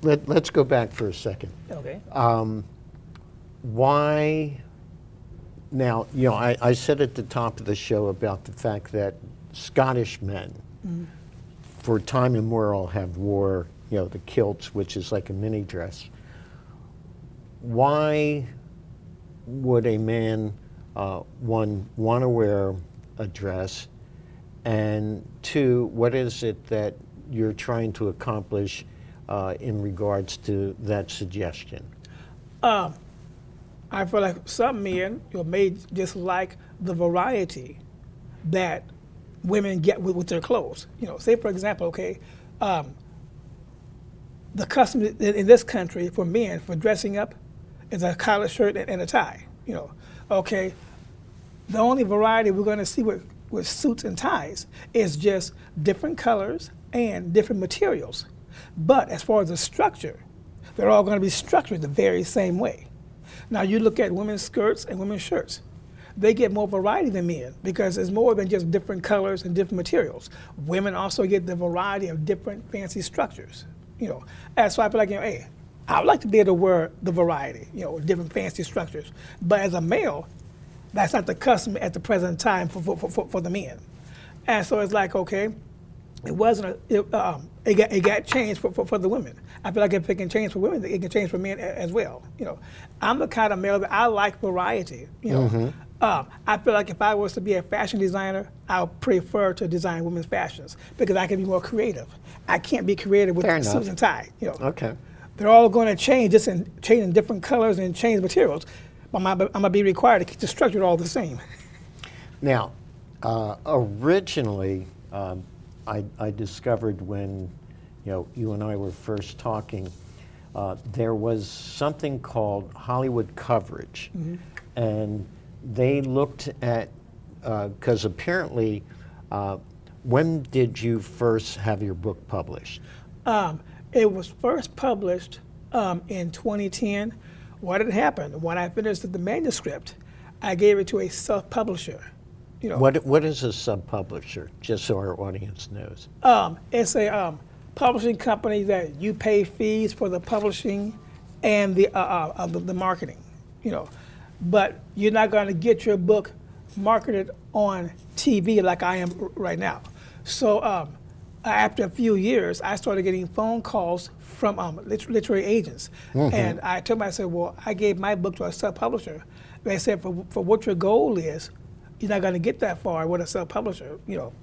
let's go back for a second. Okay. Why, now, I said at the top of the show about the fact that Scottish men, for time immemorial, have wore, the kilts, which is like a mini dress. Why would a man, one, want to wear a dress, and two, what is it that you're trying to accomplish in regards to that suggestion? I feel like some men may just like the variety that women get with their clothes. Say for example, okay, the custom in this country for men for dressing up is a collar shirt and a tie. Okay, the only variety we're going to see with suits and ties is just different colors and different materials. But as far as the structure, they're all going to be structured the very same way. Now you look at women's skirts and women's shirts. They get more variety than men because it's more than just different colors and different materials. Women also get the variety of different fancy structures. And so I feel like, hey, I would like to be able to wear the variety, different fancy structures. But as a male, that's not the custom at the present time for the men. And so it's like, okay, it wasn't it got changed for the women. I feel like if it can change for women, it can change for men as well. I'm the kind of male that I like variety. I feel like if I was to be a fashion designer, I would prefer to design women's fashions because I can be more creative. I can't be creative with suits and tie. Okay. They're all going to change, just change in different colors and change materials. But I'm going to be required to keep the structure all the same. Now, originally, I discovered when you and I were first talking, there was something called Hollywood coverage, and they looked at because apparently, when did you first have your book published? It was first published in 2010. What had happened when I finished the manuscript? I gave it to a self-publisher. What is a sub-publisher? Just so our audience knows. It's a publishing company that you pay fees for the publishing and the marketing. But you're not going to get your book marketed on TV like I am right now. So after a few years, I started getting phone calls from literary agents. And I told them, I said, well, I gave my book to a sub-publisher. They said, for what your goal is, you're not going to get that far with a sub-publisher. You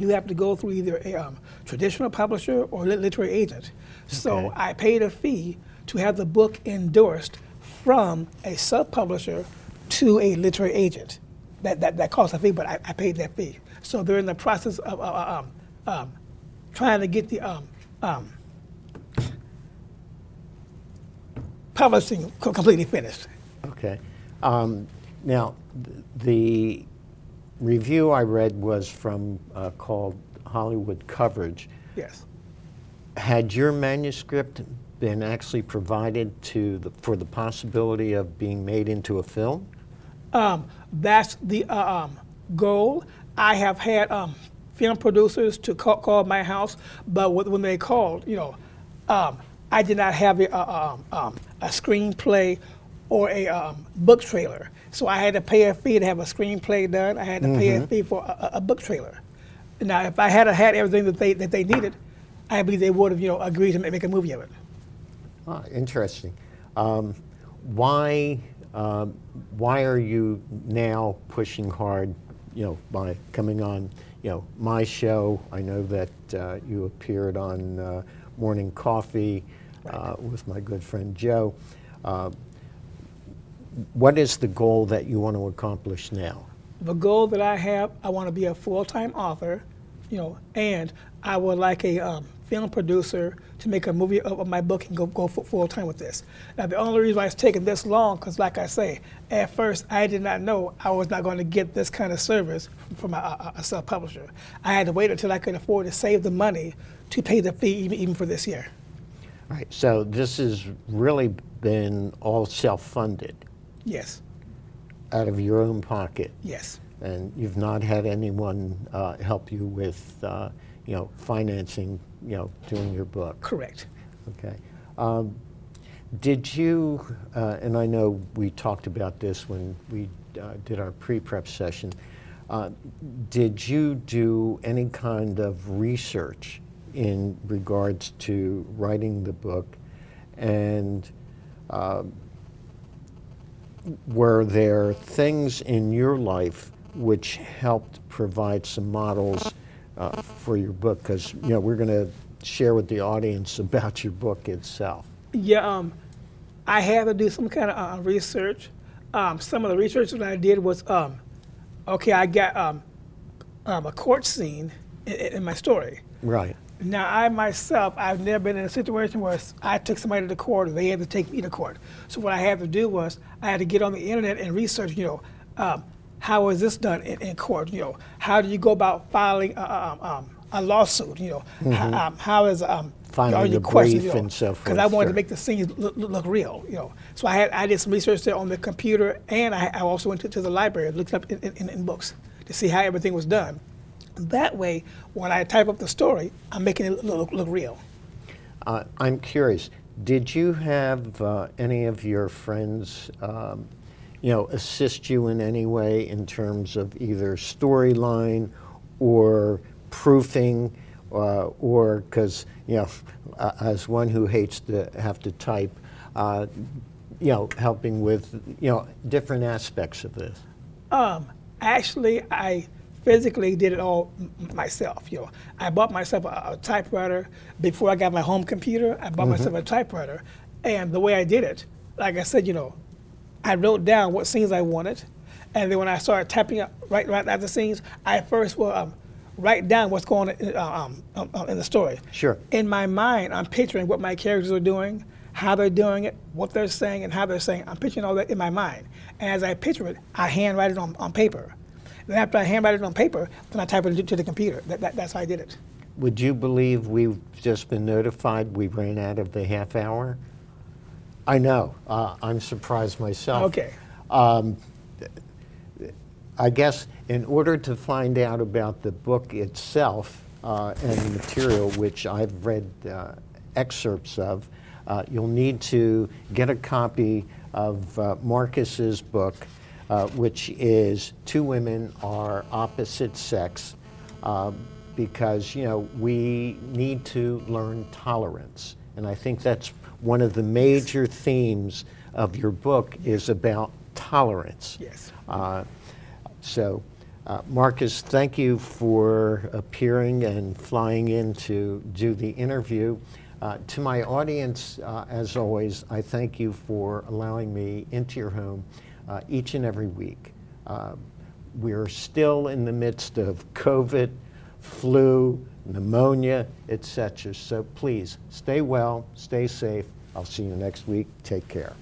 have to go through either a traditional publisher or literary agent. So I paid a fee to have the book endorsed from a sub-publisher to a literary agent. That costs a fee, but I paid that fee. So they're in the process of trying to get the publishing completely finished. Okay. Now, the review I read was from called Hollywood Coverage. Yes. Had your manuscript been actually provided for the possibility of being made into a film? That's the goal. I have had film producers to call my house, but when they called, I did not have a screenplay or a book trailer. So I had to pay a fee to have a screenplay done. I had to pay a fee for a book trailer. Now, if I had everything that they needed, I believe they would have, agreed to make a movie of it. Ah, interesting. Why are you now pushing hard, by coming on, my show? I know that you appeared on Morning Coffee with my good friend Joe. What is the goal that you want to accomplish now? The goal that I have, I want to be a full-time author, and I would like a film producer to make a movie of my book and go full-time with this. Now, the only reason why it's taken this long, because like I say, at first I did not know I was not going to get this kind of service from a self-publisher. I had to wait until I could afford to save the money to pay the fee even for this year. All right, so this has really been all self-funded. Yes. Out of your own pocket. Yes. And you've not had anyone help you with, financing, doing your book. Correct. Okay. Did you, and I know we talked about this when we did our pre-prep session, did you do any kind of research in regards to writing the book? And were there things in your life which helped provide some models for your book? Because, you know, we're going to share with the audience about your book itself. Yeah, I had to do some kind of research. Some of the research that I did was, okay, I got a court scene in my story. Right. Now, I myself, I've never been in a situation where I took somebody to court or they had to take me to court. So what I had to do was I had to get on the internet and research, how is this done in court? How do you go about filing a lawsuit? How is Finding all the your questions? brief and so forth. Because I wanted Sure. to make the scenes look real. So I did some research there on the computer, and I also went to the library and looked up in books to see how everything was done. That way, when I type up the story, I'm making it look real. I'm curious, did you have any of your friends, assist you in any way in terms of either storyline or proofing, or because, as one who hates to have to type, helping with, different aspects of this? Actually, I physically did it all myself. I bought myself a typewriter before I got my home computer. I bought myself a typewriter, and the way I did it, like I said, I wrote down what scenes I wanted, and then when I started typing up right after the scenes, I first will write down what's going on in the story. Sure. In my mind, I'm picturing what my characters are doing, how they're doing it, what they're saying, and how they're saying. I'm picturing all that in my mind, and as I picture it, I handwrite it on paper. Then after I handwrite it on paper, then I type it to the computer. That's how I did it. Would you believe we've just been notified we ran out of the half hour? I know. I'm surprised myself. Okay. I guess in order to find out about the book itself and the material, which I've read excerpts of, you'll need to get a copy of Marcus's book, which is Two Women Are Opposite Sex, because we need to learn tolerance. And I think that's one of the major themes of your book is about tolerance. Yes. So, Marcus, thank you for appearing and flying in to do the interview. To my audience, as always, I thank you for allowing me into your home each and every week. We're still in the midst of COVID, flu, pneumonia, etc. So please, stay well, stay safe. I'll see you next week. Take care.